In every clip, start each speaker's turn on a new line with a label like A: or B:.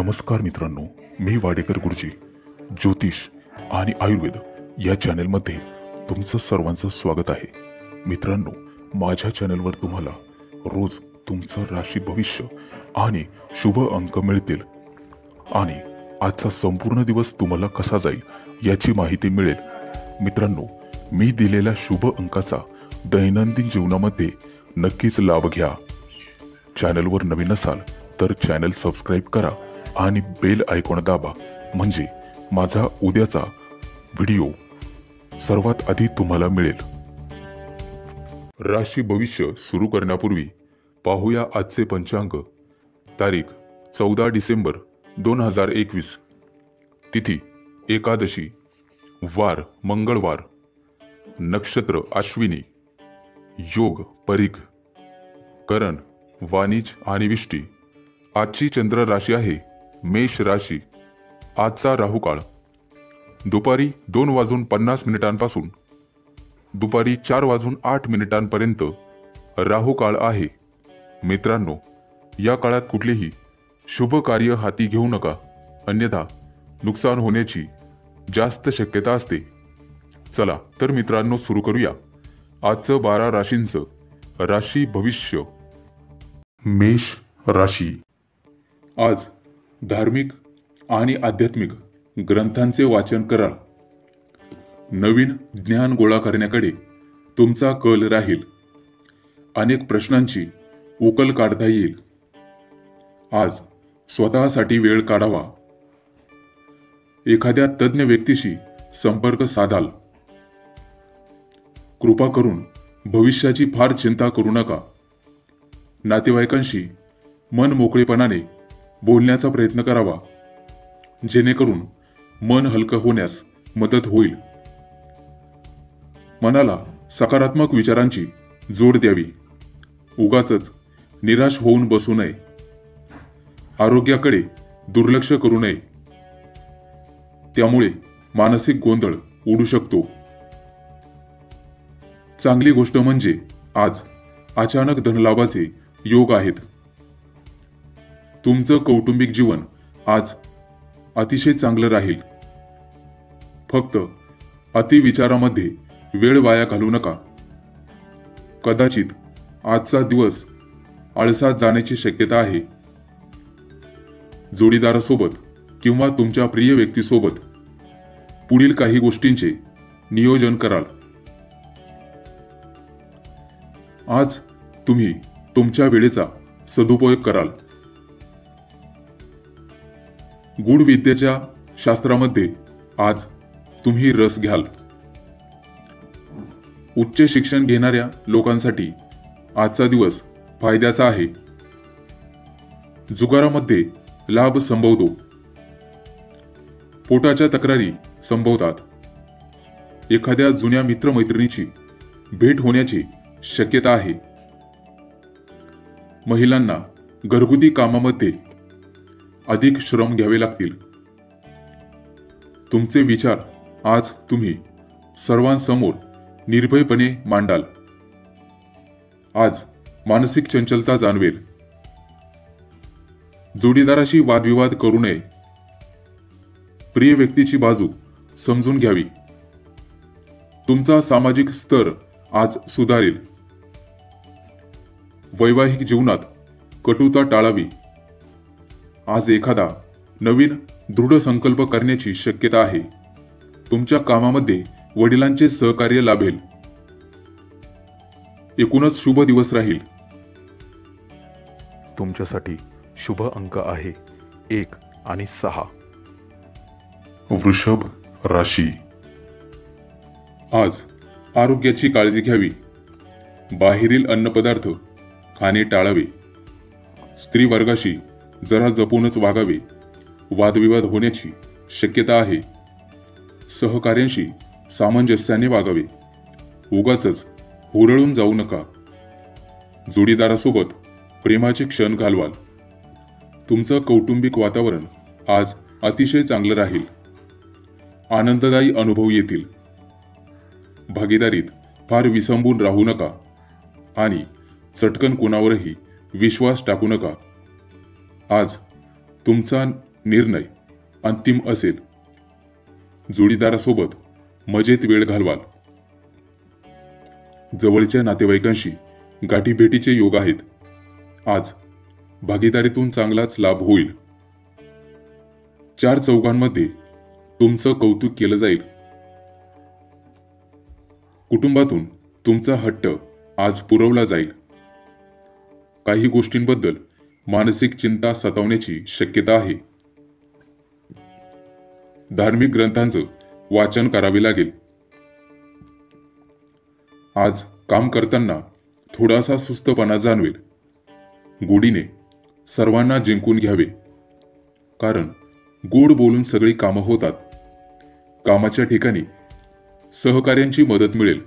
A: नमस्कार मित्रांनो, मी वाडेकर गुरुजी ज्योतिष आणि आयुर्वेद या चॅनलमध्ये तुमचं सर्वांचं स्वागत आहे। मित्रांनो, माझ्या चॅनलवर तुम्हाला रोज तुमचं राशी भविष्य आणि शुभ अंक मिळतील आणि आजचा संपूर्ण दिवस तुम्हाला कसा जाईल याची माहिती मिळेल। मित्रांनो, मी दिलेल्या शुभ अंकाचा दैनंदिन जीवनामध्ये नक्कीच लाभ घ्या। चॅनलवर नवीन असाल तर चॅनल सबस्क्राइब करा आणि बेल आयकॉन दाबा, म्हणजे माझा उद्याचा व्हिडिओ सर्वात आधी तुम्हाला मिळेल। राशी भविष्य सुरू करण्यापूर्वी पाहूया आजचे पंचांग। तारीख 14 डिसेंबर 2021, तिथी एकादशी, वार मंगळवार, नक्षत्र अश्विनी, योग परिघ, करण वाणिज आणि विष्टी। आजची चंद्र राशी आहे मेष राशी। आजचा राहुकाळ दुपारी 2:50 पासून दुपारी 4:08 पर्यंत राहुकाळ आहे। मित्रांनो, या काळात कुठलेही शुभ कार्य हाती घेऊ नका, अन्यथा नुकसान होण्याची जास्त शक्यता असते। चला तर मित्रांनो, सुरू करूया आजचं 12 राशींचं राशी भविष्य। मेष राशी। आज धार्मिक आणि आध्यात्मिक ग्रंथांचे वाचन कराल। नवीन ज्ञान गोळा करण्याकडे तुमचा कल राहील। अनेक प्रश्नांची उकल काढता येईल। आज स्वतःसाठी वेळ काढावा। एखाद्या तज्ञ व्यक्तीशी संपर्क साधाल। कृपा करून भविष्याची फार चिंता करू नका। नातेवाईकांशी मन मोकळेपणाने बोलण्याचा प्रयत्न करावा, जेणेकरून मन हलकं होण्यास मदत होईल। मनाला सकारात्मक विचारांची जोड द्यावी, उगाचच निराश होऊन बसू नये। आरोग्याकडे दुर्लक्ष करू नये, त्यामुळे मानसिक गोंधळ उडू शकतो। चांगली गोष्ट म्हणजे आज अचानक धनलाभाचे योग आहेत। तुमचं कौटुंबिक जीवन आज अतिशय चांगलं राहील। फक्त अतिविचारामध्ये वेळ वाया घालवू नका। कदाचित आजचा दिवस आळसात जाण्याची शक्यता आहे। जोडीदारासोबत किंवा तुमच्या प्रिय व्यक्तीसोबत पुढील काही गोष्टींचे नियोजन कराल। आज तुम्ही तुमच्या वेळेचा सदुपयोग कराल। गूढ विद्येच्या शास्त्रामध्ये आज तुम्ही रस घ्याल। उच्च शिक्षण घेणाऱ्या लोकांसाठी आजचा दिवस फायद्याचा आहे। जुगारामध्ये लाभ संभवतो। पोटाच्या तक्रारी संभवतात। एखाद्या जुन्या मित्रमैत्रिणीची भेट होण्याची शक्यता आहे। महिलांना घरगुती कामामध्ये अधिक श्रम घ्यावे लागतील। तुमचे विचार आज तुम्ही सर्वांसमोर निर्भयपणे मांडाल। आज मानसिक चंचलता जाणवेल। जोडीदाराशी वादविवाद करू नये। प्रिय व्यक्तीची बाजू समजून घ्यावी। तुमचा सामाजिक स्तर आज सुधारेल। वैवाहिक जीवनात कटुता टाळावी। आज एखादा नवीन दृढ संकल्प करण्याची शक्यता आहे। तुमच्या कामामध्ये वडिलांचे सहकार्य लाभेल। एकूणच शुभ दिवस राहील।
B: तुमच्यासाठी शुभ अंक आहे 1 आणि 6।
A: वृषभ राशी।
C: आज आरोग्याची काळजी घ्यावी। बाहेरील अन्नपदार्थ खाणे टाळावे। स्त्री वर्गाशी जरा जपूनच वागावे। वादविवाद होण्याची शक्यता आहे। सहकार्यांशी सामंजस्याने वागावे। उगाचच हुरळून जाऊ नका। जोडीदारासोबत प्रेमाचे क्षण घालवाल। तुमचं कौटुंबिक वातावरण आज अतिशय चांगलं राहील। आनंददायी अनुभव येतील। भागीदारीत फार विसंबून राहू नका आणि चटकन कोणावरही विश्वास टाकू नका। आज तुमचा निर्णय अंतिम असेल. जोडीदारासोबत मजेत वेळ घालवाल. जवळच्या नातेवाईकांशी गाठीभेटीचे योग आहेत. आज भागीदारीतून चांगलाच लाभ होईल. चार चौघांमध्ये तुमचं कौतुक केलं जाईल. कुटुंबातून तुमचा हट्ट आज पुरवला जाईल. काही गोष्टींबद्दल मानसिक चिंता सतावण्याची शक्यता आहे. धार्मिक ग्रंथांचं वाचन करावे लागेल. आज काम करताना थोडासा सुस्तपणा जाणवेल. गोडीने सर्वांना जिंकून घ्यावे, कारण गोड बोलून सगळी कामं होतात. कामाच्या ठिकाणी सहकार्यांची मदत मिळेल.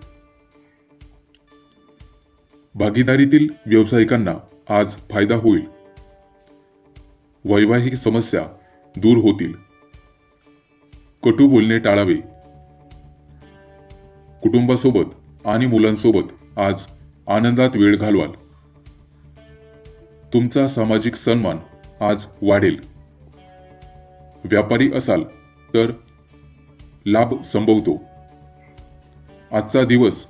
C: भागीदारीतील व्यावसायिकांना आज फायदा होईल. वैवाहिक समस्या दूर होतील. कटू बोलणे टाळावे. कुटुंबासोबत आणि मुलांसोबत आज आनंदात वेळ घालवाल. तुमचा सामाजिक सन्मान आज वाढेल. व्यापारी असाल तर लाभ संभवतो. आजचा दिवस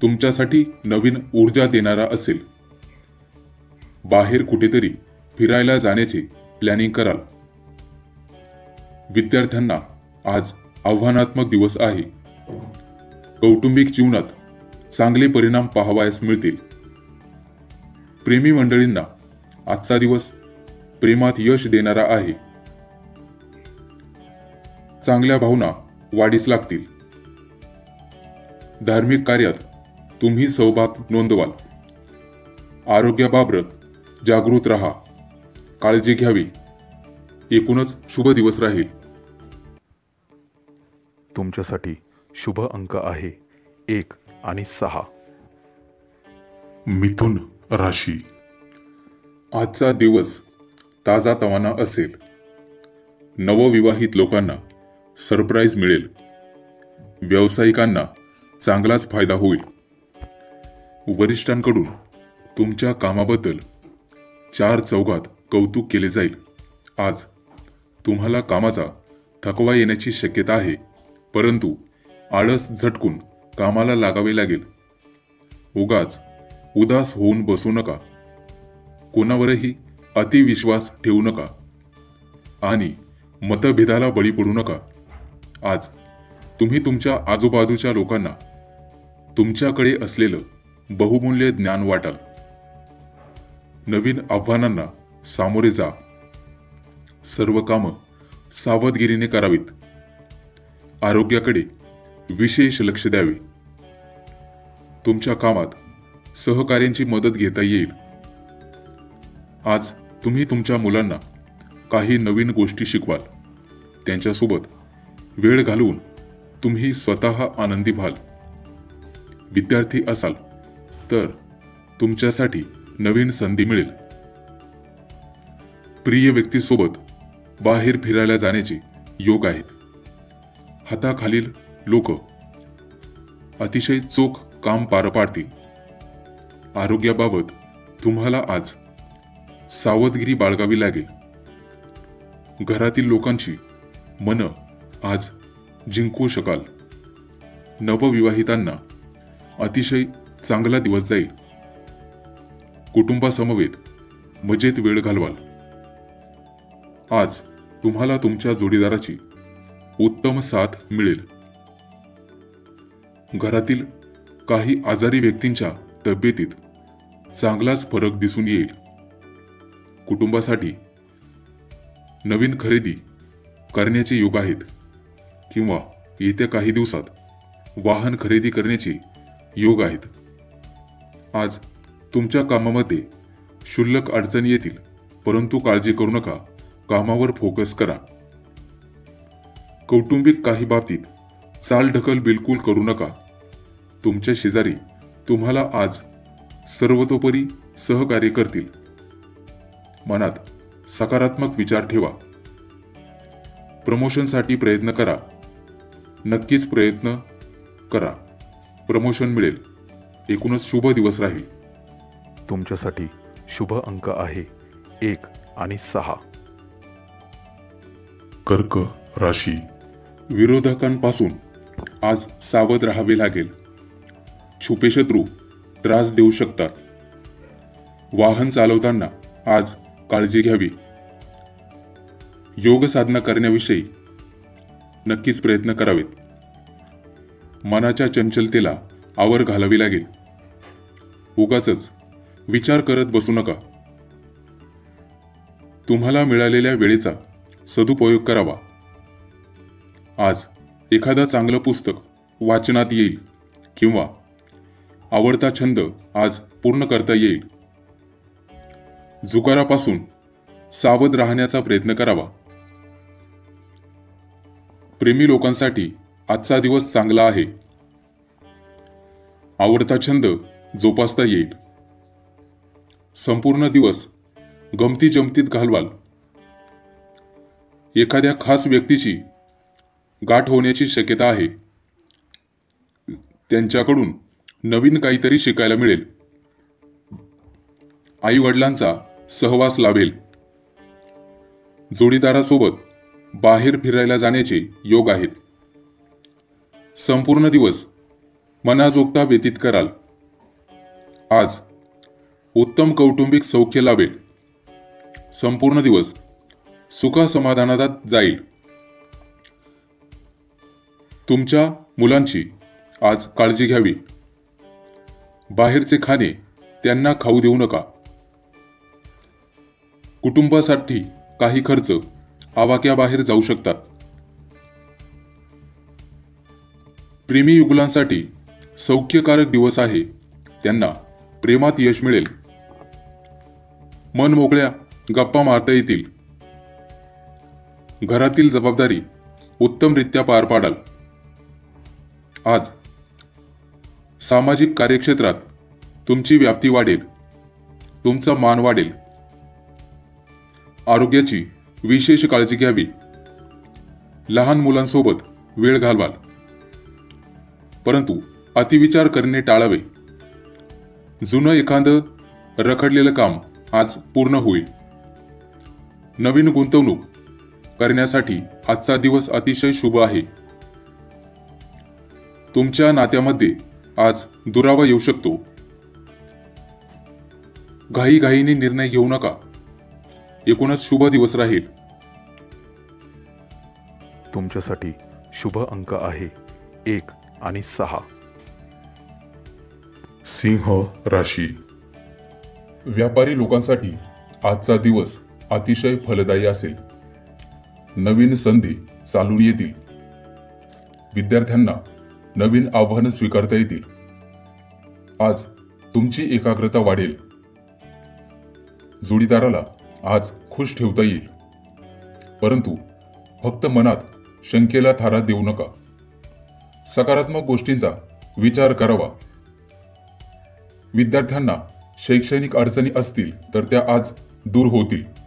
C: तुमच्यासाठी नवीन ऊर्जा देणारा असेल. बाहेर कुठेतरी फिरायला जाण्याचे प्लॅनिंग कराल. विद्यार्थ्यांना आज आव्हानात्मक दिवस आहे. कौटुंबिक जीवनात चांगले परिणाम पाहावयास मिळतील. प्रेमी मंडळींना आजचा दिवस प्रेमात यश देणारा आहे. चांगल्या भावना वाढीस लागतील. धार्मिक कार्यात तुम्ही सहभाग नोंदवाल. आरोग्याबाबत जागृत राहा. काळजी घ्यावी. एकूणच शुभ दिवस राहील.
B: तुमच्यासाठी शुभ अंक आहे 1 आणि 6.
A: मिथुन राशी.
C: आजचा दिवस ताजातवाना असेल. नवविवाहित लोकांना सरप्राईज मिळेल. व्यावसायिकांना चांगलाच फायदा होईल. वरिष्ठांकडून तुमच्या कामाबद्दल चार चौघात कौतुक केले जाईल. आज तुम्हाला कामाचा थकवा येण्याची शक्यता आहे, परंतु आळस झटकून कामाला लागावे लागेल. उगाच उदास होऊन बसू नका. कोणावरही अतिविश्वास ठेवू नका आणि मतभेदाला बळी पडू नका. आज तुम्ही तुमच्या आजूबाजूच्या लोकांना तुमच्याकडे असलेलं बहुमूल्य ज्ञान वाटाल. नवीन आव्हानांना सामोरे जा. सर्व कामं सावधगिरीने करावीत. आरोग्याकडे विशेष लक्ष द्यावे. तुमच्या कामात सहकार्यांची मदत घेता येईल. आज तुम्ही तुमच्या मुलांना काही नवीन गोष्टी शिकवाल. त्यांच्यासोबत वेळ घालवून तुम्ही स्वतः आनंदी व्हाल. विद्यार्थी असाल तर तुमच्यासाठी नवीन संधी मिळेल. प्रिय व्यक्तीसोबत बाहेर फिरायला जाण्याचे योग आहेत. हाताखालील लोक अतिशय चोख काम पार पाडतील. आरोग्याबाबत तुम्हाला आज सावधगिरी बाळगावी लागेल. घरातील लोकांची मनं आज जिंकू शकाल. नवविवाहितांना अतिशय चांगला दिवस जाईल. कुटुंबासमवेत मजेत वेळ घालवाल. आज तुम्हाला तुमच्या जोडीदाराची उत्तम साथ मिळेल. घरातील काही आजारी व्यक्तींच्या तब्येतीत चांगलाच फरक दिसून येईल. कुटुंबासाठी नवीन खरेदी करण्याचे योग आहेत किंवा येत्या काही दिवसात वाहन खरेदी करण्याचे योग आहेत. आज तुमच्या कामामध्ये क्षुल्लक अडचणी येतील, परंतु काळजी करू नका. कामावर फोकस करा. कौटुंबिक काही बाबतीत चालढकल बिलकुल करू नका. तुमच्या शेजारी तुम्हाला आज सर्वतोपरी सहकार्य करतील. मनात सकारात्मक विचार ठेवा. प्रमोशनसाठी प्रयत्न करा. नक्कीच प्रयत्न करा. प्रमोशन मिळेल. एकूणच शुभ दिवस राहील.
B: तुमच्यासाठी शुभ अंक आहे 1 आणि 6.
A: कर्क राशी,
C: विरोधकांपासून आज सावध राहावे लागेल. छुपे शत्रू त्रास देऊ शकतात. वाहन चालवताना आज काळजी घ्यावी. योग साधना करण्याविषयी नक्कीच प्रयत्न करावेत. मनाच्या चंचलतेला आवर घालावी लागेल. उगाचच विचार करत बसू नका. तुम्हाला मिळालेल्या वेळेचा सदुपयोग करावा. आज एखादं चांगलं पुस्तक वाचनात येईल किंवा आवडता छंद आज पूर्ण करता येईल. जुगारापासून सावध राहण्याचा प्रयत्न करावा. प्रेमी लोकांसाठी आजचा दिवस चांगला आहे. आवडता छंद जोपासता येईल. संपूर्ण दिवस गमती जमतीत घालवाल. एखाद्या खास व्यक्तीची गाठ होण्याची शक्यता आहे. त्यांच्याकडून नवीन काहीतरी शिकायला मिळेल. आई वडिलांचा सहवास लाभेल. जोडीदारासोबत बाहेर फिरायला जाण्याचे योग आहेत. संपूर्ण दिवस मनाजोगता व्यतीत कराल. आज उत्तम कौटुंबिक सौख्य लाभेल. संपूर्ण दिवस सुखासमाधानात जाईल. तुमच्या मुलांची आज काळजी घ्यावी. बाहेरचे खाणे त्यांना खाऊ देऊ नका. कुटुंबासाठी काही खर्च आवाक्याबाहेर जाऊ शकतात. प्रेमी युगुलांसाठी सौख्यकारक दिवस आहे. त्यांना प्रेमात यश मिळेल. मन मोकळ्या गप्पा मारता येतील. घरातील जबाबदारी उत्तमरित्या पार पाडाल. आज सामाजिक कार्यक्षेत्रात तुमची व्याप्ती वाढेल. तुमचा मान वाढेल. आरोग्याची विशेष काळजी घ्यावी. लहान मुलांसोबत वेळ घालवाल. परंतु अतिविचार करणे टाळावे. जुनं एखादं रखडलेलं काम आज पूर्ण होईल. नवीन गुंतवणूक करण्यासाठी आजचा दिवस अतिशय शुभ आहे. तुमच्या नात्यामध्ये आज दुरावा येऊ शकतो. घाईघाईने निर्णय घेऊ नका. एकूणच शुभ दिवस राहील.
B: तुमच्यासाठी शुभ अंक आहे 1 आणि 6.
A: सिंह राशी,
C: व्यापारी लोकांसाठी आजचा दिवस अतिशय फलदायी असेल. नवीन संधी चालून येतील. विद्यार्थ्यांना नवीन आव्हानं स्वीकारता येतील. आज तुमची एकाग्रता वाढेल. जोडीदाराला आज खुश ठेवता येईल. परंतु फक्त मनात शंकेला थारा देऊ नका. सकारात्मक गोष्टींचा विचार करावा. विद्यार्थ्यांना शैक्षणिक अडचणी असतील तर त्या आज दूर होतील.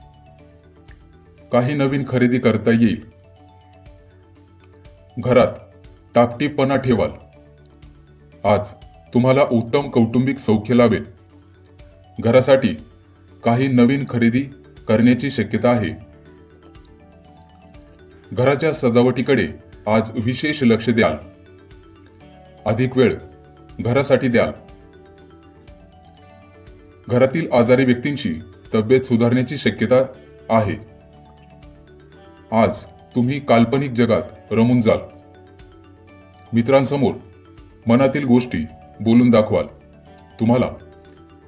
C: काही नवीन खरेदी करता येईल. घरात टापटीपणा ठेवाल. आज तुम्हाला उत्तम कौटुंबिक सौख्य लाभेल. घरासाठी काही नवीन खरेदी करण्याची शक्यता आहे. घराच्या सजावटीकडे आज विशेष लक्ष द्याल. अधिक वेळ घरासाठी द्याल. घरातील आजारी व्यक्तींची तब्येत सुधारण्याची शक्यता आहे. आज तुम्ही काल्पनिक जगात रमून जाल. मित्रांसमोर मनातील गोष्टी बोलून दाखवाल. तुम्हाला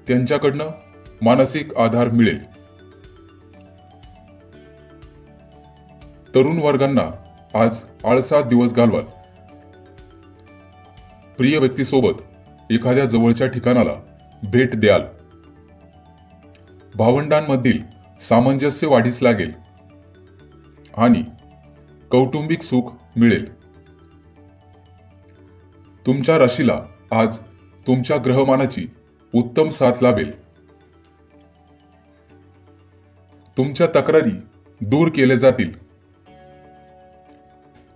C: त्यांच्याकडनं मानसिक आधार मिळेल. तरुण वर्गांना आज आळसात दिवस घालवाल. प्रिय व्यक्तीसोबत एखाद्या जवळच्या ठिकाणाला भेट द्याल. भावंडांमधील सामंजस्य वाढीस लागेल आणि कौटुंबिक सुख मिळेल. तुमच्या राशीला आज तुमच्या ग्रहमानाची उत्तम साथ लाभेल. तुमच्या तक्रारी दूर केल्या जातील.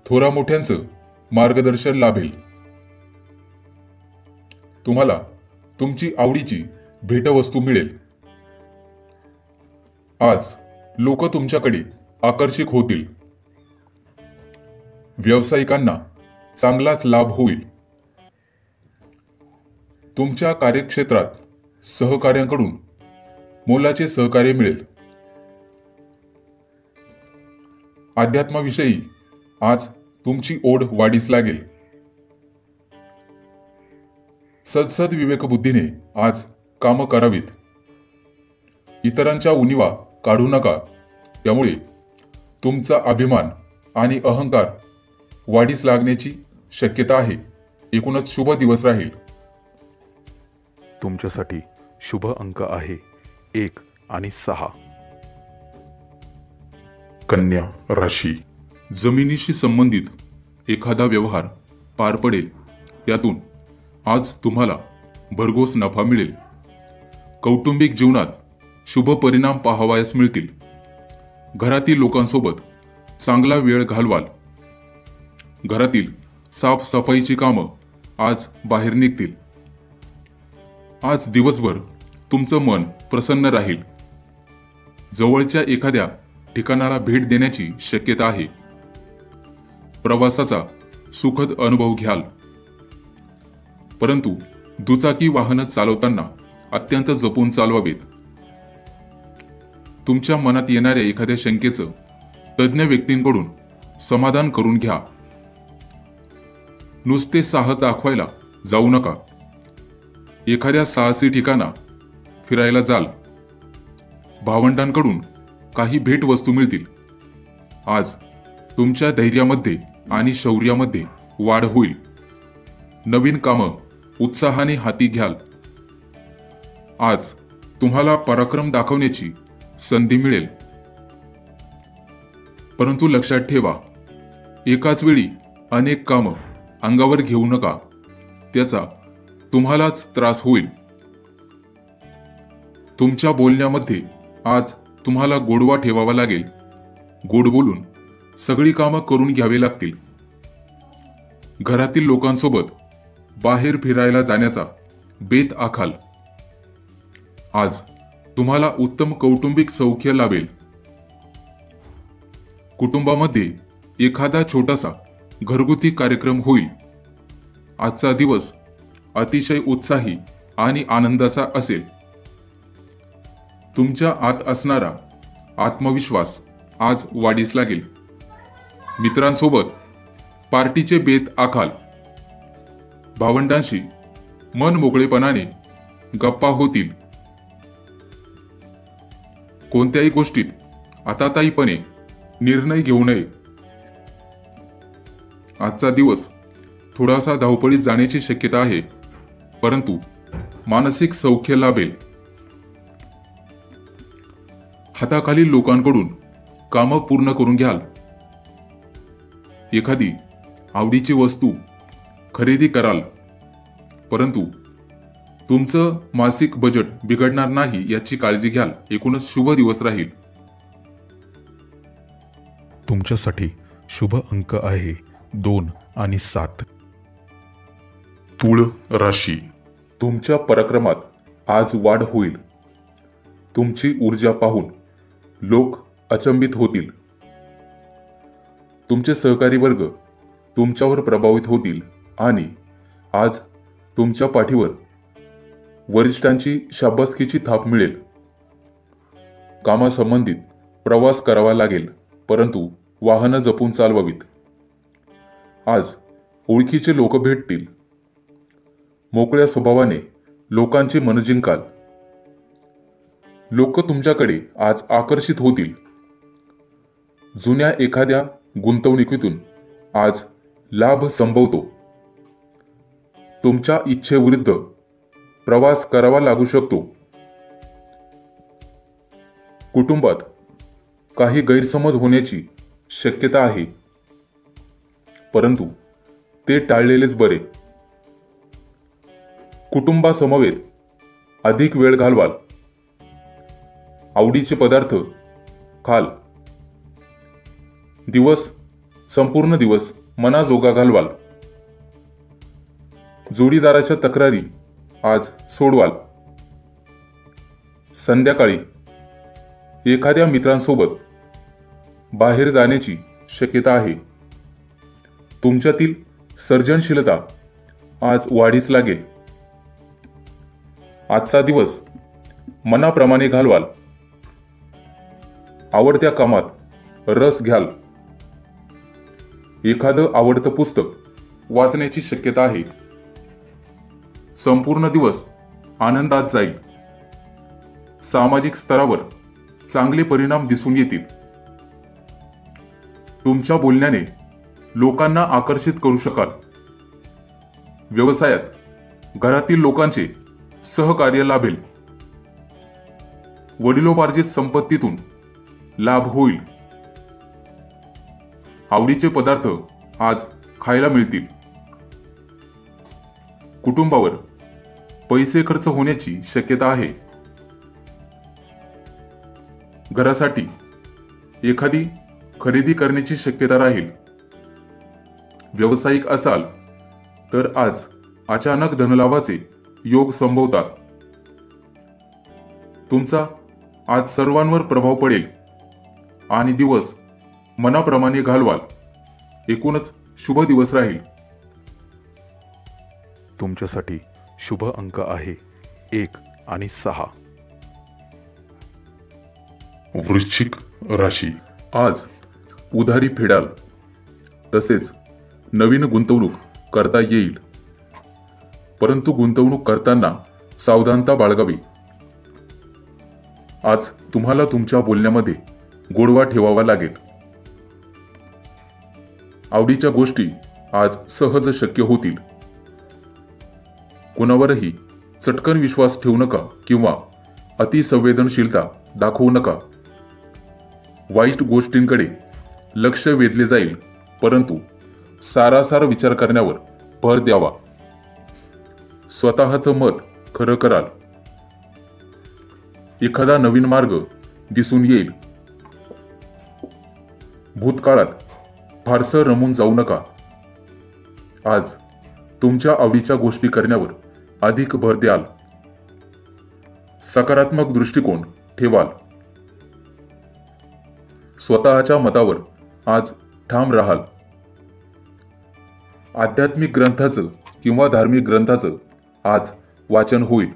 C: थोरा मोठ्यांचं मार्गदर्शन लाभेल. तुम्हाला तुमची आवडीची भेटवस्तू मिळेल. आज लोक तुमच्याकडे आकर्षित होतील. व्यावसायिकांना चांगलाच लाभ होईल. तुमच्या कार्यक्षेत्रात सहकाऱ्यांकडून मोलाचे सहकार्य मिळेल. अध्यात्माविषयी आज तुमची ओढ वाढीस लागेल. सदसद विवेकबुद्धीने आज कामं करावीत. इतरांच्या उणिवा काढू नका. त्यामुळे तुमचा अभिमान आणि अहंकार वाढीस लागण्याची शक्यता आहे. एकूणच शुभ दिवस राहील.
B: तुमच्यासाठी शुभ अंक आहे 1 आणि 6.
A: कन्या राशी.
C: जमिनीशी संबंधित एखादा व्यवहार पार पडेल. त्यातून आज तुम्हाला भरघोस नफा मिळेल. कौटुंबिक जीवनात शुभ परिणाम पाहावयास मिळतील. घरातील लोकांसोबत चांगला वेळ घालवाल. घरातील साफसफाईची कामं आज बाहेर निघतील. आज दिवसभर तुमचं मन प्रसन्न राहील. जवळच्या एखाद्या ठिकाणाला भेट देण्याची शक्यता आहे. प्रवासाचा सुखद अनुभव घ्याल. परंतु दुचाकी वाहन चालवताना अत्यंत जपून चालवावेत. तुमच्या मनात येणाऱ्या एखाद्या शंकेचं तज्ज्ञ व्यक्तींकडून समाधान करून घ्या. नुसते साहस दाखवायला जाऊ नका. एखाद्या साहसी ठिकाणा फिरायला जाल. भावंडांकडून काही भेटवस्तू मिळतील. आज तुमच्या धैर्यामध्ये आणि शौर्यामध्ये वाढ होईल. नवीन कामं उत्साहाने हाती घ्याल. आज तुम्हाला पराक्रम दाखवण्याची संधी मिळेल. परंतु लक्षात ठेवा, एकाच वेळी अनेक कामं अंगावर घेऊ नका. त्याचा तुम्हालाच त्रास होईल. तुमच्या बोलण्यामध्ये आज तुम्हाला गोडवा ठेवावा लागेल. गोड बोलून सगळी कामं करून घ्यावी लागतील. घरातील लोकांसोबत बाहेर फिरायला जाण्याचा बेत आखाल. आज तुम्हाला उत्तम कौटुंबिक सौख्य लाभेल. कुटुंबामध्ये एखादा छोटासा घरगुती कार्यक्रम होईल. आजचा दिवस अतिशय उत्साही आणि आनंदाचा असेल. तुमच्या आत असणारा आत्मविश्वास आज वाढीस लागेल. मित्रांसोबत पार्टीचे बेत आखाल. भावंडांशी मन मोकळेपणाने गप्पा होतील. कोणत्याही गोष्टीत आतातायीपणे निर्णय घेऊ नये. आजचा दिवस थोडासा धावपळीत जाण्याची शक्यता आहे. परंतु मानसिक सौख्य लाभेल. हाताखालील लोकांकडून कामं पूर्ण करून घ्याल. एखादी आवडीची वस्तू खरेदी कराल. परंतु तुमचं मासिक बजेट बिघडणार नाही याची काळजी घ्याल. एकूणच शुभ दिवस राहील.
B: तुमच्यासाठी शुभ अंक आहे 2 आणि 7.
A: तुळ राशी.
C: तुमच्या पराक्रमात आज वाढ होईल. तुमची ऊर्जा पाहून लोक अचंबित होतील. तुमचे सहकारी वर्ग तुमच्यावर प्रभावित होतील आणि आज तुमच्या पाठीवर वरिष्ठांची शाबासकीची थाप मिळेल. कामासंबंधित प्रवास करावा लागेल. परंतु वाहनं जपून चालवावीत. आज ओळखीचे लोक भेटतील. मोकळ्या स्वभावाने लोकांचे मन जिंकाल. लोक तुमच्याकडे आज आकर्षित होतील. जुन्या एखाद्या गुंतवणुकीतून आज लाभ संभवतो. तुमच्या इच्छेविरुद्ध प्रवास करावा लागू शकतो. कुटुंबात काही गैरसमज होण्याची शक्यता आहे. परंतु ते टाळलेलेच बरे. कुटुंबासमवेत अधिक वेळ घालवाल. आवडीचे पदार्थ खाल. संपूर्ण दिवस मनाजोगा घालवाल. जोडीदाराच्या तक्रारी आज सोडवाल. संध्याकाळी एखाद्या मित्रांसोबत बाहेर जाण्याची शक्यता आहे. तुमच्यातील सर्जनशीलता आज वाढीस लागेल. आजचा दिवस मनाप्रमाणे घालवाल. आवडत्या कामात रस घ्याल. एखादं आवडतं पुस्तक वाचण्याची शक्यता आहे. संपूर्ण दिवस आनंदात जाईल. सामाजिक स्तरावर चांगले परिणाम दिसून येतील. तुमच्या बोलण्याने लोकांना आकर्षित करू शकाल. व्यवसायात घरातील लोकांचे सहकार्य लाभेल. वडिलोपार्जित संपत्तीतून लाभ होईल. आवडीचे पदार्थ आज खायला मिळतील. कुटुंबावर पैसे खर्च होण्याची शक्यता आहे. घरासाठी एखादी खरेदी करण्याची शक्यता राहील. व्यावसायिक असाल तर आज अचानक धनलाभाचे योग संभवतात. तुमचा आज सर्वांवर प्रभाव पडेल आणि दिवस मनाप्रमाणे घालवाल. एकूणच शुभ दिवस राहील.
B: तुमच्यासाठी शुभ अंक आहे 1 आणि 6.
A: वृश्चिक राशी.
C: आज उधारी फेडाल. तसेच नवीन गुंतवणूक करता येईल. परंतु गुंतवणूक करताना सावधानता बाळगावी. आज तुम्हाला तुमच्या बोलण्यामध्ये गोडवा ठेवावा लागेल. आवडीच्या गोष्टी आज सहज शक्य होतील. कोणावरही चटकन विश्वास ठेवू नका किंवा अतिसंवेदनशीलता दाखवू नका. वाईट गोष्टींकडे लक्ष वेधले जाईल, परंतु सारासार विचार करण्यावर भर द्यावा. स्वतःचं मत खरं कराल. एखादा नवीन मार्ग दिसून येईल. भूतकाळात फारसं रमून जाऊ नका. आज तुमच्या आवडीच्या गोष्टी करण्यावर अधिक भर द्याल. सकारात्मक दृष्टिकोन ठेवाल. स्वतःच्या मतावर आज ठाम राहाल. आध्यात्मिक ग्रंथाचं किंवा धार्मिक ग्रंथाचं आज वाचन होईल.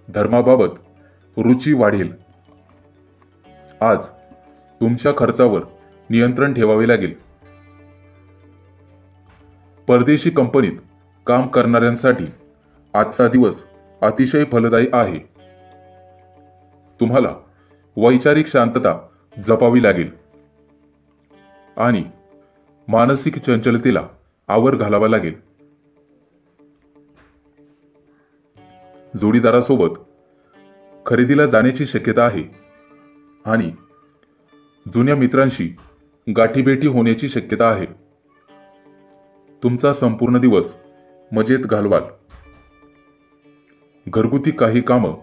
C: धर्माबाबत रुची वाढेल. आज तुमच्या खर्चावर नियंत्रण ठेवावे लागेल. परदेशी कंपनीत काम करणाऱ्यांसाठी आजचा दिवस अतिशय फलदायी आहे. तुम्हाला वैचारिक शांतता जपावी लागेल आणि मानसिक चंचलतेला आवर घालावा लागेल. जोडीदारासोबत खरेदीला जाण्याची शक्यता आहे आणि जुन्या मित्रांशी गाठीभेटी होण्याची शक्यता आहे. तुमचा संपूर्ण दिवस मजेत घालवाल. घरगुती काही कामं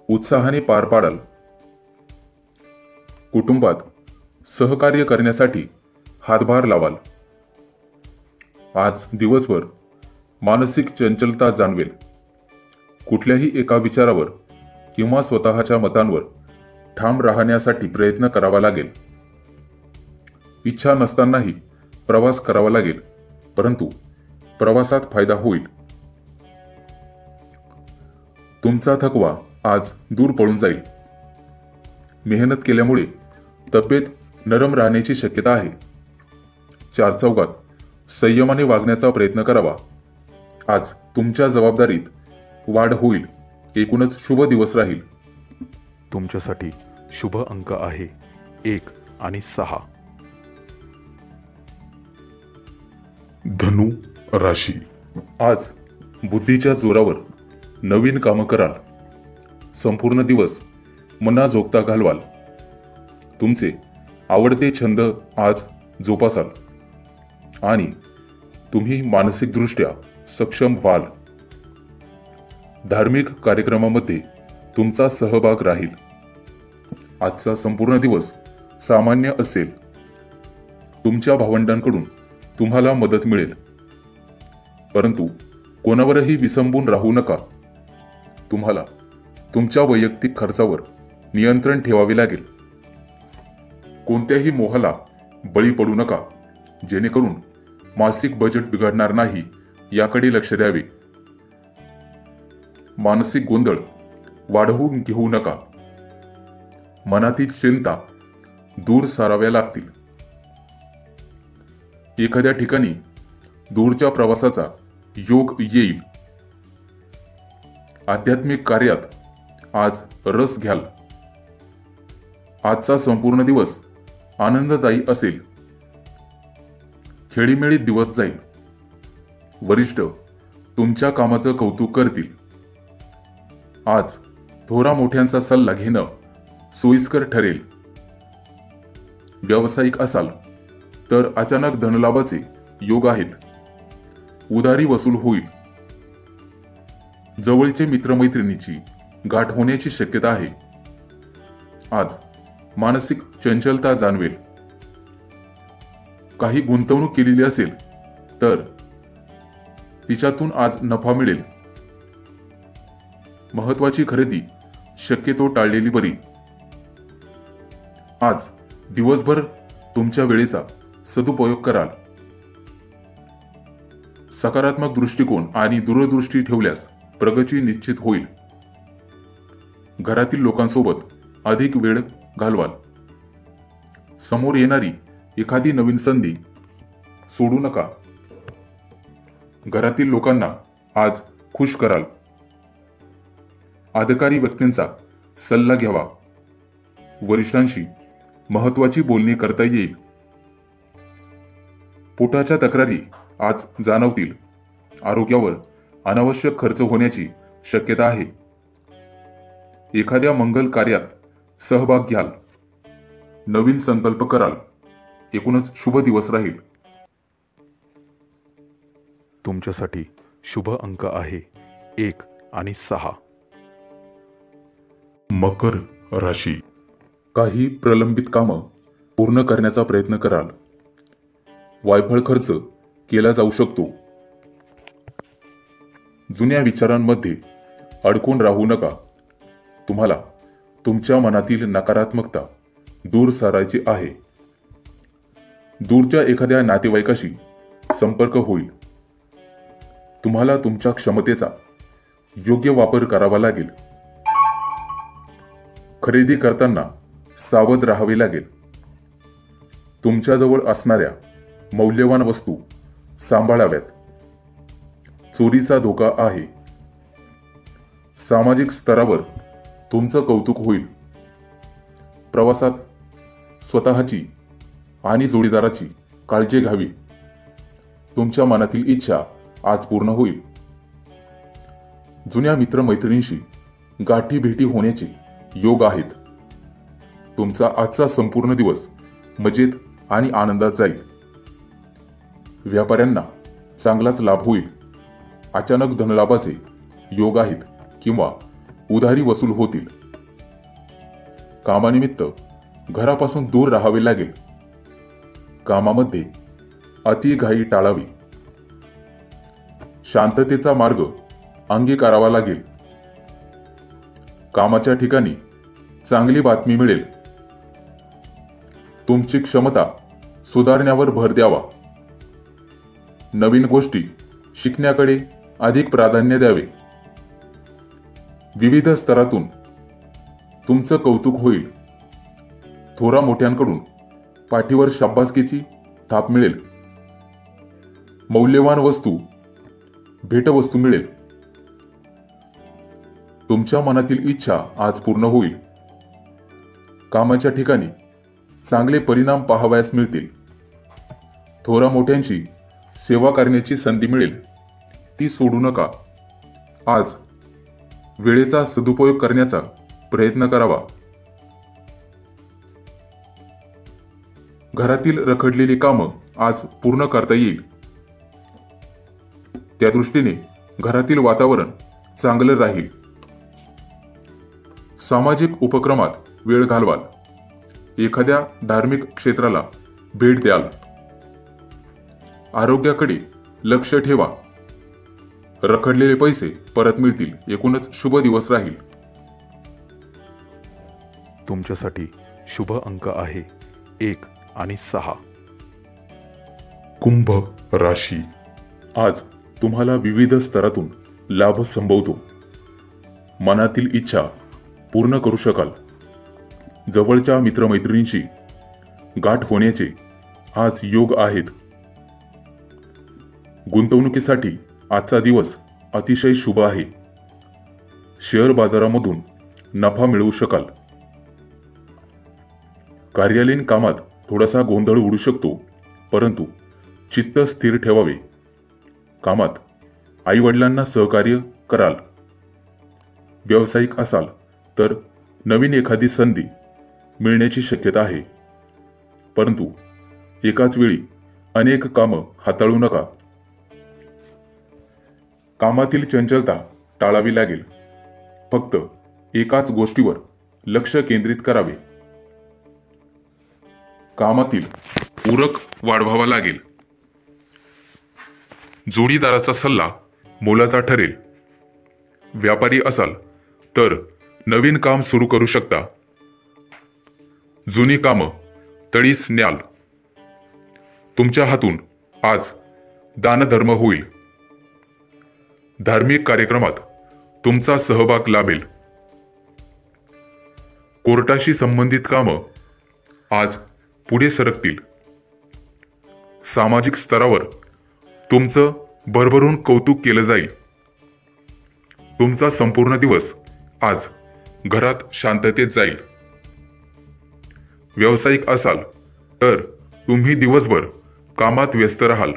C: उत्साहाने पार पाडाल. कुटुंबात सहकार्य करण्यासाठी हातभार लावाल. आज दिवसभर मानसिक चंचलता जाणवेल. कुठल्याही एका विचारावर किंवा स्वतःच्या मतांवर ठाम राहण्यासाठी प्रयत्न करावा लागेल. इच्छा नसतानाही प्रवास करावा लागेल, परंतु प्रवासात फायदा होईल. तुमचा थकवा आज दूर पळून जाईल. मेहनत केल्यामुळे तब्येत नरम राहण्याची शक्यता आहे. चारचौघात संयमाने वागण्याचा प्रयत्न करावा. आज तुमच्या जबाबदारीत वाढ होईल. एकूणच शुभ दिवस राहील.
B: तुमच्यासाठी शुभ अंक आहे 1 आणि 6.
A: धनु राशी.
C: आज बुद्धीच्या जोरावर नवीन कामं कराल. संपूर्ण दिवस मनाजोगता घालवाल. तुमचे आवडते छंद आज जोपासाल आणि तुम्ही मानसिकदृष्ट्या सक्षम व्हाल. धार्मिक कार्यक्रमामध्ये तुमचा सहभाग राहील. आजचा संपूर्ण दिवस सामान्य असेल. तुमच्या भावंडांकडून तुम्हाला मदत मिळेल, परंतु कोणावरही विसंबून राहू नका. तुम्हाला तुमच्या वैयक्तिक खर्चावर नियंत्रण ठेवावे लागेल. कोणत्याही मोहाला बळी पडू नका, जेणेकरून मासिक बजेट बिघडणार नाही याकडे लक्ष द्यावे. मानसिक गोंधळ वाढवून घेऊ नका. मनातील चिंता दूर साराव्या लागतील. एखाद्या ठिकाणी दूरच्या प्रवासाचा योग येईल. आध्यात्मिक कार्यात आज रस घ्याल. आजचा संपूर्ण दिवस आनंददायी असेल. खेळीमेळीत दिवस जाईल. वरिष्ठ तुमच्या कामाचं कौतुक करतील. आज थोरा मोठ्यांचा सल्ला घेणं सोयीस्कर ठरेल. व्यावसायिक असाल तर अचानक धनलाभाचे योग आहेत. उधारी वसूल होईल. जवळचे मित्रमैत्रिणीची गाठ होण्याची शक्यता आहे. आज मानसिक चंचलता जाणवेल. काही गुंतवणूक केलेली असेल तर तिच्यातून आज नफा मिळेल. महत्वाची खरेदी शक्यतो टाळलेली बरी. आज दिवसभर तुमच्या वेळेचा सदुपयोग कराल. सकारात्मक दृष्टिकोन आणि दूरदृष्टी ठेवल्यास प्रगती निश्चित होईल. घरातील लोकांसोबत अधिक वेळ घालवाल. समोर येणारी एखादी नवीन संधी सोडू नका. घरातील लोकांना आज खुश कराल. अधिकारी व्यक्तींचा सल्ला घ्यावा. वरिष्ठांशी महत्वाची बोलणी करता येईल. पोटाच्या तक्रारी आज जाणवतील. आरोग्यावर अनावश्यक खर्च होण्याची शक्यता आहे. एखाद्या मंगल कार्यात सहभाग घ्याल. नवीन संकल्प कराल. एकूणच शुभ दिवस राहील.
B: तुमच्यासाठी शुभ अंक आहे 1 आणि 6.
A: मकर राशी.
C: काही प्रलंबित कामं पूर्ण करण्याचा प्रयत्न कराल. वायफळ खर्च केला जाऊ शकतो. जुन्या विचारांमध्ये अडकून राहू नका. तुम्हाला तुमच्या मनातील नकारात्मकता दूर सारायची आहे. दूरच्या एखाद्या नातेवाईकाशी संपर्क होईल. तुम्हाला तुमच्या क्षमतेचा योग्य वापर करावा लागेल. खरेदी करताना सावध राहावे लागेल. तुमच्याजवळ असणाऱ्या मौल्यवान वस्तू सांभाळाव्यात. चोरीचा धोका आहे. सामाजिक स्तरावर तुमचं कौतुक होईल. प्रवासात स्वतःची आणि जोडीदाराची काळजी घ्यावी. तुमच्या मनातील इच्छा आज पूर्ण होईल. जुन्या मित्रमैत्रिणींशी गाठी भेटी होण्याचे योग आहेत. तुमचा आजचा संपूर्ण दिवस मजेत आणि आनंदात जाईल. व्यापाऱ्यांना चांगलाच लाभ होईल. अचानक धनलाभाचे योग आहेत किंवा उधारी वसूल होतील. कामानिमित्त घरापासून दूर राहावे लागेल. कामामध्ये अतिघाई टाळावी. शांततेचा मार्ग अंगीकारावा लागेल. कामाच्या ठिकाणी चांगली बातमी मिळेल. तुमची क्षमता सुधारण्यावर भर द्यावा. नवीन गोष्टी शिकण्याकडे अधिक प्राधान्य द्यावे. विविध स्तरातून तुमचं कौतुक होईल. थोरा मोठ्यांकडून पाठीवर शाबासकीची थाप मिळेल. मौल्यवान वस्तू भेटवस्तू मिळेल. तुमच्या मनातील इच्छा आज पूर्ण होईल. कामाच्या ठिकाणी चांगले परिणाम पाहावयास मिळतील. थोरा मोठ्यांची सेवा करण्याची संधी मिळेल. ती सोडू नका. आज वेळेचा सदुपयोग करण्याचा प्रयत्न करावा. घरातील रखडलेली कामं आज पूर्ण करता येईल. त्या दृष्टीने घरातील वातावरण चांगलं राहील. सामाजिक उपक्रमात वेळ घालवाल. एखाद्या धार्मिक क्षेत्राला भेट द्याल. आरोग्याकडे लक्ष ठेवा. रखडलेले पैसे परत मिळतील. एकूणच शुभ दिवस राहील.
B: तुमच्यासाठी शुभ अंक आहे 1 आणि 6.
A: कुंभ राशी, आज तुम्हाला विविध स्तरातून लाभ संभवतो. मनातील इच्छा पूर्ण करू शकाल. जवळच्या मित्रमैत्रिणींची गाठ होण्याचे आज योग आहेत. गुंतवणुकीसाठी आजचा दिवस अतिशय शुभ आहे. शेअर बाजारामधून नफा मिळवू शकाल. कार्यालयीन कामात थोडासा गोंधळ उडू शकतो, परंतु चित्त स्थिर ठेवावे. कामात आईवडिलांना सहकार्य कराल. व्यावसायिक असाल तर नवीन एखादी संधी मिळण्याची शक्यता आहे, परंतु एकाच वेळी अनेक कामं हाताळू नका. कामातील चंचलता टाळावी लागेल. फक्त एकाच गोष्टीवर लक्ष केंद्रित करावे. कामातील उरक वाढवावा लागेल. जोडीदाराचा सल्ला मोलाचा ठरेल. व्यापारी असाल तर नवीन काम सुरू करू शकता. जुनी कामं तडीस न्याल. तुमच्या हातून आज दानधर्म होईल. धार्मिक कार्यक्रमात तुमचा सहभाग लाभेल. कोर्टाशी संबंधित कामं आज पुढे सरकतील. सामाजिक स्तरावर तुमचं भरभरून कौतुक केलं जाईल. तुमचा संपूर्ण दिवस आज घरात शांततेत जाईल. व्यावसायिक असाल तर तुम्ही दिवसभर कामात व्यस्त राहाल.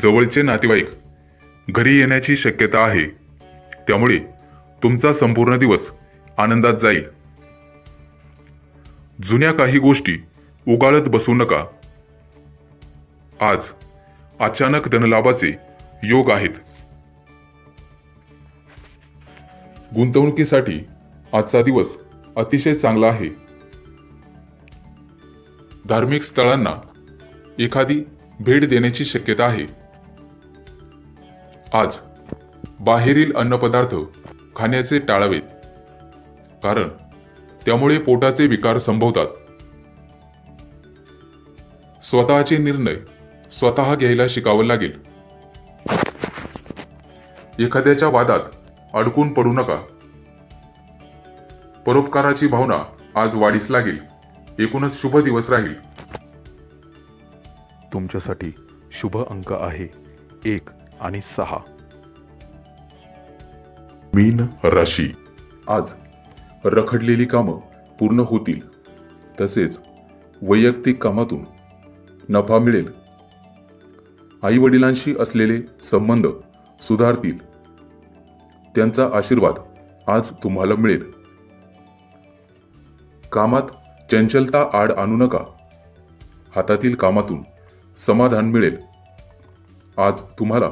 A: जवळचे नातेवाईक घरी येण्याची शक्यता आहे, त्यामुळे तुमचा संपूर्ण दिवस आनंदात जाईल. जुन्या काही गोष्टी उगाळत बसू नका. आज अचानक धनलाभाचे योग आहेत. गुंतवणुकीसाठी आजचा दिवस अतिशय चांगला आहे. धार्मिक स्थळांना एखादी भेट देण्याची शक्यता आहे. आज बाहेरील अन्नपदार्थ खाण्याचे टाळावेत, कारण त्यामुळे पोटाचे विकार संभवतात. स्वतःचे निर्णय स्वतः घ्यायला शिकावं लागेल. एखाद्याच्या वादात अडकून पडू नका. परोपकाराची भावना आज वाढीस लागेल. एकूणच शुभ दिवस राहील.
B: तुमच्यासाठी शुभ अंक आहे 1 आणि 6.
A: मीन राशी, आज रखडलेली कामं पूर्ण होतील. तसेच वैयक्तिक कामातून नफा मिळेल. आईवडिलांशी असलेले संबंध सुधारतील. त्यांचा आशीर्वाद आज तुम्हाला मिळेल. कामात चंचलता आड आणू नका. हातातील कामातून समाधान मिळेल. आज तुम्हाला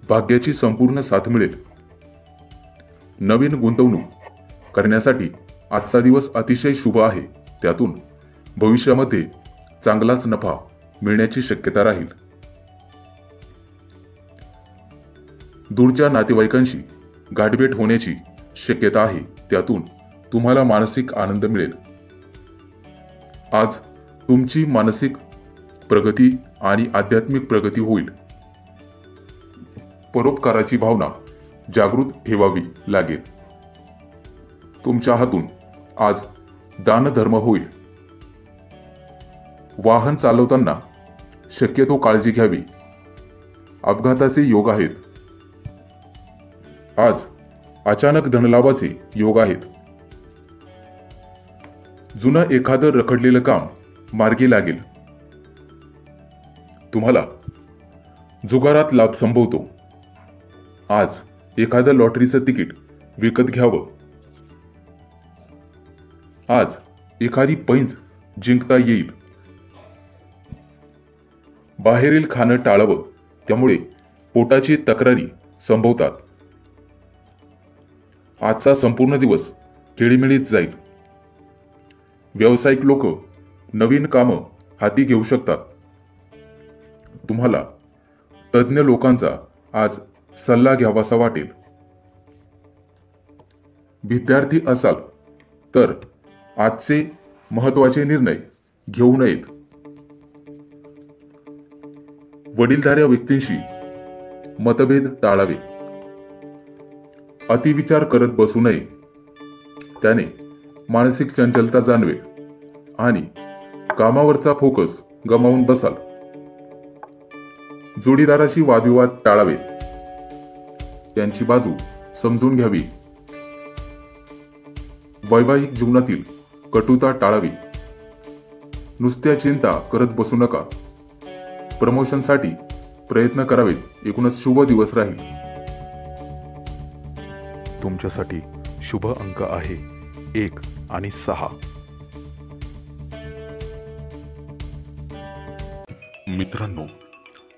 A: भाग्याची संपूर्ण साथ मिळेल. नवीन गुंतवणूक करण्यासाठी आजचा दिवस अतिशय शुभ आहे. त्यातून भविष्यामध्ये चांगलाच नफा मिळण्याची शक्यता राहील. दूरच्या नातेवाईकांशी गाठभेट होण्याची शक्यता आहे. त्यातून तुम्हाला मानसिक आनंद मिळेल. आज तुमची मानसिक प्रगती आणि आध्यात्मिक प्रगती होईल. परोपकाराची भावना जागृत ठेवावी लागेल. तुमच्या हातून आज दानधर्म होईल. वाहन चालवताना शक्यतो काळजी घ्यावी. अपघाताचे योग आहेत. आज अचानक धनलाभाचे योग आहेत. जुनं एखादं रखडलेलं काम मार्गी लागेल. तुम्हाला जुगारात लाभ संभवतो. आज एखादं लॉटरीचं तिकीट विकत घ्यावं. आज एखादी पैंज जिंकता येईल. बाहेरील खाणं टाळावं, त्यामुळे पोटाची तक्रारी संभवतात. आजचा संपूर्ण दिवस खेळीमेळीत जाईल. व्यावसायिक लोक नवीन कामं हाती घेऊ शकतात. तुम्हाला तज्ज्ञ लोकांचा आज सल्ला घ्यावासा वाटेल. विद्यार्थी असाल तर आजचे महत्त्वाचे निर्णय घेऊ नयेत.
C: वडीलधाऱ्या व्यक्तींशी मतभेद टाळावे. अतिविचार करत बसू नये, त्याने मानसिक चंचलता जाणवेल आणि कामावरचा फोकस गमावून बसाल. जोडीदाराशी वादविवाद टाळावेत, त्यांची बाजू समजून घ्यावी. वैवाहिक जीवनातील कटुता टाळावी. नुसत्या चिंता करत बसू नका. प्रमोशनसाठी प्रयत्न करावेत. एकूणच शुभ दिवस राहील.
B: तुमच्यासाठी शुभ अंक आहे 1 आणि 6.
A: मित्रांनो,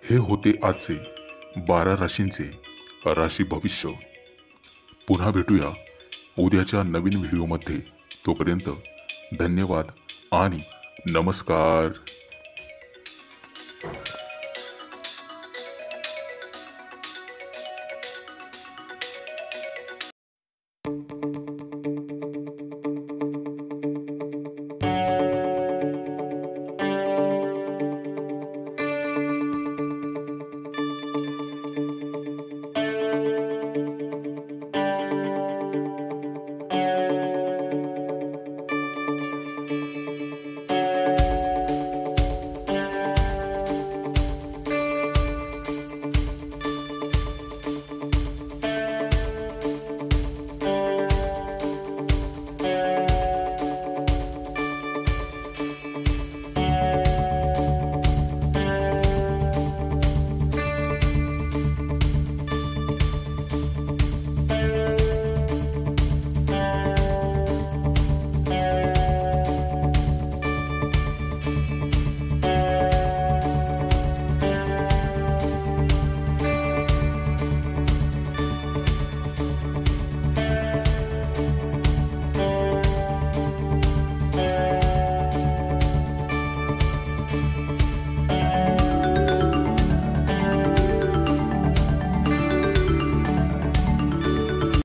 A: हे होते आजचे 12 राशींचे राशी भविष्य. पुन्हा भेटूया उद्याच्या नवीन व्हिडिओमध्ये. तोपर्यंत धन्यवाद आणि नमस्कार.